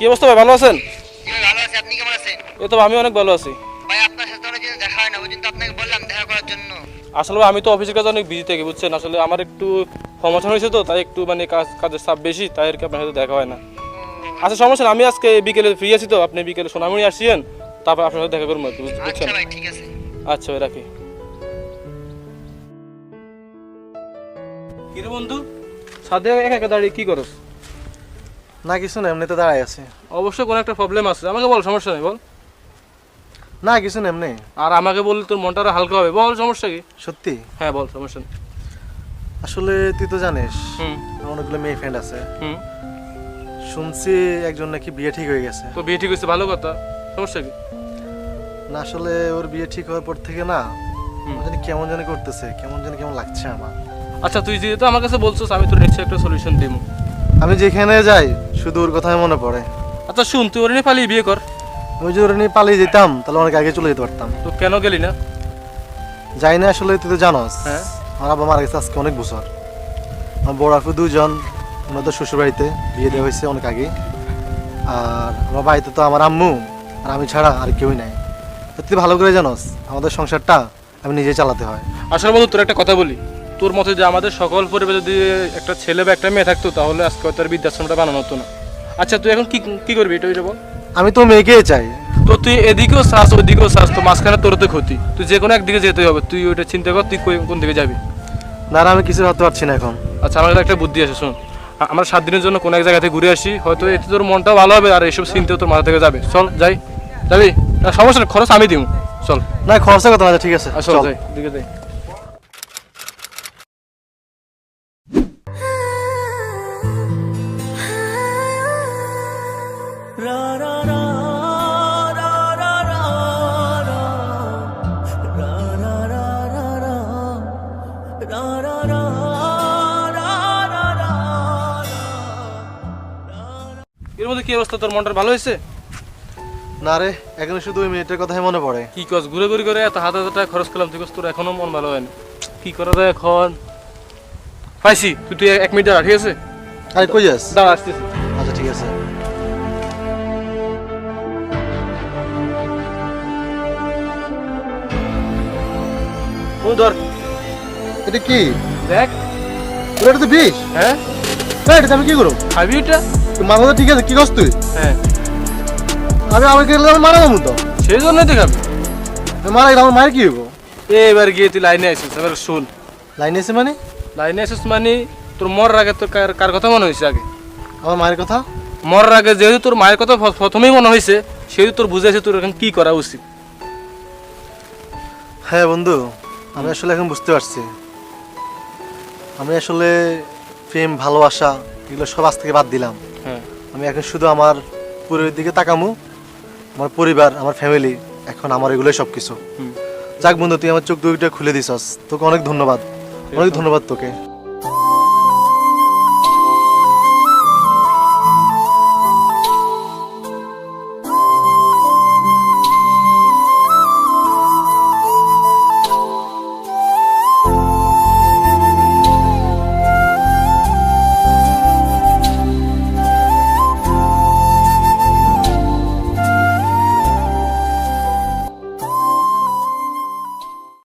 কি অবস্থা ভাই, ভালো আছেন? জি ভাই, ভালো আছি। আপনি কেমন আছেন? এই তো আমি অনেক ভালো আছি। ভাই আপনার সাথে অনেকদিন দেখা হয় না, ওই জন্য তো আপনাকে বললাম দেখা করার জন্য। আসলে ভাই আমি তো অফিসের কাজে অনেক বিজি থাকি বুঝছেন, আসলে আমার একটু প্রমোশন হয়েছে তো, তাই একটু মানে কাজের চাপ বেশি, তাই আর কি আপনার সাথে দেখা হয় না। আচ্ছা সমস্যা না, আমি আজকে বিকেলে ফ্রি আছি তো, আপনি বিকেলে সোনামণি আসছিলেন, তারপর আপনার সাথে দেখা করবো আর কি, বুঝছেন? আচ্ছা ভাই, ঠিক আছে। আচ্ছা ভাই, রাখি। কিরে বন্ধু, সাথে একা একা দাঁড়িয়ে কি করস? না কিছু না, এমনিতে দাঁড়াই আছে। অবশ্যই কোনো একটা প্রবলেম আছে, আমাকে বল, সমস্যা নেই, বল। না কিছু না, এমনি। আর আমাকে বললে তোর মনটা আরো হালকা হবে, বল সমস্যা কি? সত্যি? হ্যাঁ বল, সমস্যা নেই। আসলে তুই তো জানিস হুম আমার অনেকগুলো মেয়ে ফ্রেন্ড আছে। হুম। শুনছি একজন নাকি বিয়ে ঠিক হয়ে গেছে। তো বিয়ে ঠিক হয়েছে, ভালো কথা, সমস্যা কি? না আসলে ওর বিয়ে ঠিক হওয়ার পর থেকে না হুম। আমার জানি কেমন জানি করতেছে, কেমন লাগছে আমার। আচ্ছা তুই যেহেতু আমার কাছে বলছিস, আমি তোর নিশ্চয়ই একটা সলিউশন দিব। আমি যেখানে যাই শুধু ওর কথাই মনে পড়ে। আচ্ছা শুন, তুই ওর নিয়ে পালিয়ে বিয়ে কর। ওই যে ওর নিয়ে পালিয়ে যেতাম তাহলে অনেক আগে চলে যেতে পারতাম। তো কেন গেলি না? যাই না আসলে, তুই তো জানোস হ্যাঁ। আমার আব্বা মারা গেছে আজকে অনেক বছর। আমার বড় আপু দুজন, ওনাদের শ্বশুর বাড়িতে বিয়ে দেওয়া হয়েছে অনেক আগে। আর আমার বাড়িতে তো আমার আম্মু আর আমি ছাড়া আর কেউই নাই। তো তুই ভালো করে জানোস আমাদের সংসারটা আমি নিজে চালাতে হয়। আসলে বন্ধু তোর একটা কথা বলি, তোর মতে যে আমাদের সকল পরিবারে যদি একটা ছেলে বা একটা মেয়ে থাকতো, তাহলে আজকে হয়তো আর বৃদ্ধাশ্রমটা বানানো হতো না। আচ্ছা তুই এখন কি কি করবি, এটা বল। আমি তো মেয়েকেই চাই। তো তুই এদিকেও চাস ওইদিকেও চাস, তো মাঝখানে তোর তো ক্ষতি, তুই যে কোনো একদিকে যেতেই হবে, তুই ওইটা চিন্তা কর, তুই কোন দিকে যাবি। না আর আমি কিছু ভাবতে পারছি না এখন। আচ্ছা আমার কাছে একটা বুদ্ধি আছে, শোন। আমরা 7 দিনের জন্য কোনো এক জায়গা থেকে ঘুরে আসি, হয়তো এতে তোর মনটাও ভালো হবে আর এইসব চিন্তাও তোর মাথা থেকে যাবে। চল যাই, যাবি? না সমস্যা নেই, খরচ আমি দিব, চল। না খরচের কথা না, ঠিক আছে চল চল। যাই, দিকে যাই। এর মধ্যে কি অবস্থা, তোর মনটা ভালো হয়েছে? না রে, এখন শুধু ওই মেয়েটার কথাই মনে পড়ে। কি কস, ঘুরে ঘুরে করে এত হাজার হাজার টাকা খরচ করলাম, তুই কস তোর এখনো মন ভালো হয় না? কি করা যায় এখন? পাইছি, তুই 1 মিনিট দাঁড়া, ঠিক আছে? আরে কই যাস? দাঁড়া, আসতেছি। আচ্ছা ঠিক আছে। ও ধর, এটা কি? দেখ। এটা তো বিষ। হ্যাঁ, এটা আমি কি করব? খাবি এটা? মাথা তো ঠিক আছে, কি করছ তুই? হ্যাঁ, আমি আমাকে মারা যাবো তো। সেই জন্যই তো খাবি। মারা গেলে আমার মায়ের কি হইব? এবার গিয়ে তুই লাইনে আসিস, এবার শোন। লাইনে এসে মানে? লাইনে আসিস মানে তোর মরার আগে তোর কার কথা মনে হয়েছে আগে? আমার মায়ের কথা? মরার আগে যেহেতু তোর মায়ের কথা প্রথমেই মনে হয়েছে, সেহেতু তোর বুঝেছে তোর এখন কি করা উচিত। হ্যাঁ বন্ধু, আমি আসলে এখন বুঝতে পারছি। আমি আসলে প্রেম ভালোবাসা এগুলো সব আজ থেকে বাদ দিলাম। হ্যাঁ। আমি এখন শুধু আমার পরিবারের দিকে তাকামু, আমার পরিবার, আমার ফ্যামিলি, এখন আমার এগুলোই সব কিছু। যাক বন্ধু, তুই আমার চোখ দুইটা খুলে দিছস, তোকে অনেক ধন্যবাদ, অনেক ধন্যবাদ তোকে।